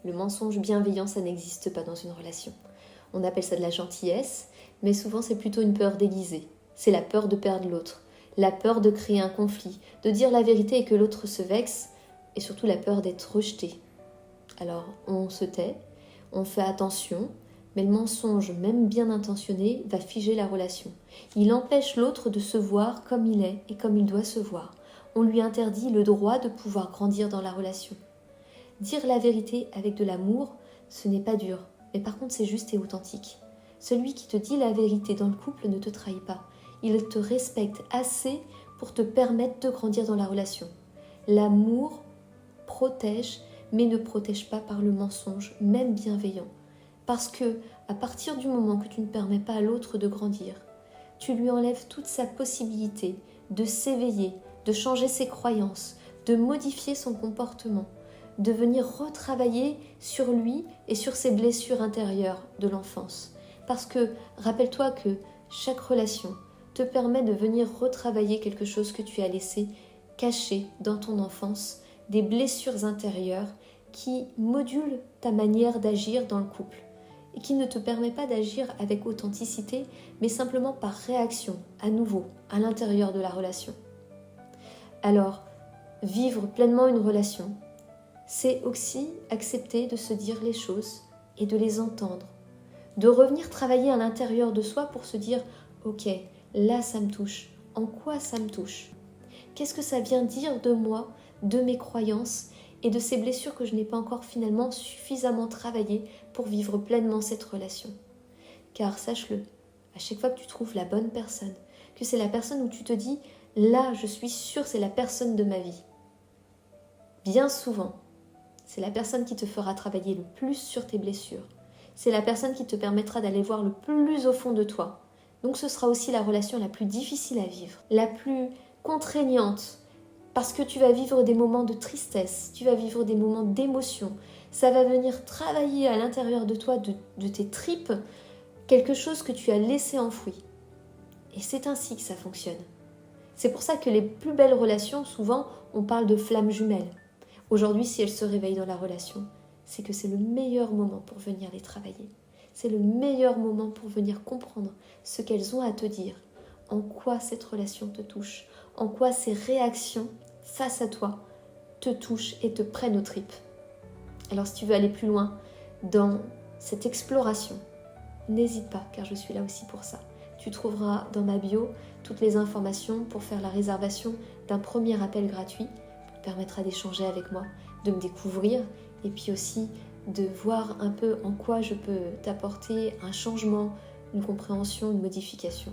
Le mensonge bienveillant, ça n'existe pas dans une relation. On appelle ça de la gentillesse, mais souvent c'est plutôt une peur déguisée. C'est la peur de perdre l'autre, la peur de créer un conflit, de dire la vérité et que l'autre se vexe, et surtout la peur d'être rejeté. Alors on se tait, on fait attention, mais le mensonge, même bien intentionné, va figer la relation. Il empêche l'autre de se voir comme il est et comme il doit se voir. On lui interdit le droit de pouvoir grandir dans la relation. Dire la vérité avec de l'amour, ce n'est pas dur, mais par contre c'est juste et authentique. Celui qui te dit la vérité dans le couple ne te trahit pas. Il te respecte assez pour te permettre de grandir dans la relation. L'amour protège, mais ne protège pas par le mensonge, même bienveillant. Parce que, à partir du moment que tu ne permets pas à l'autre de grandir, tu lui enlèves toute sa possibilité de s'éveiller, de changer ses croyances, de modifier son comportement, de venir retravailler sur lui et sur ses blessures intérieures de l'enfance. Parce que, rappelle-toi que chaque relation te permet de venir retravailler quelque chose que tu as laissé caché dans ton enfance, des blessures intérieures qui modulent ta manière d'agir dans le couple et qui ne te permet pas d'agir avec authenticité, mais simplement par réaction, à nouveau, à l'intérieur de la relation. Alors, vivre pleinement une relation, c'est aussi accepter de se dire les choses et de les entendre, de revenir travailler à l'intérieur de soi pour se dire « Ok, là ça me touche, en quoi ça me touche ? Qu'est-ce que ça vient dire de moi, de mes croyances et de ces blessures que je n'ai pas encore finalement suffisamment travaillées pour vivre pleinement cette relation ?» Car sache-le, à chaque fois que tu trouves la bonne personne, que c'est la personne où tu te dis « Là, je suis sûre, c'est la personne de ma vie », bien souvent, c'est la personne qui te fera travailler le plus sur tes blessures. C'est la personne qui te permettra d'aller voir le plus au fond de toi. Donc ce sera aussi la relation la plus difficile à vivre, la plus contraignante, parce que tu vas vivre des moments de tristesse, tu vas vivre des moments d'émotion. Ça va venir travailler à l'intérieur de toi, de tes tripes, quelque chose que tu as laissé enfoui. Et c'est ainsi que ça fonctionne. C'est pour ça que les plus belles relations, souvent, on parle de flammes jumelles. Aujourd'hui, si elles se réveillent dans la relation, c'est que c'est le meilleur moment pour venir les travailler. C'est le meilleur moment pour venir comprendre ce qu'elles ont à te dire, en quoi cette relation te touche, en quoi ces réactions face à toi te touchent et te prennent aux tripes. Alors si tu veux aller plus loin dans cette exploration, n'hésite pas, car je suis là aussi pour ça. Tu trouveras dans ma bio toutes les informations pour faire la réservation d'un premier appel gratuit qui te permettra d'échanger avec moi, de me découvrir et puis aussi de voir un peu en quoi je peux t'apporter un changement, une compréhension, une modification.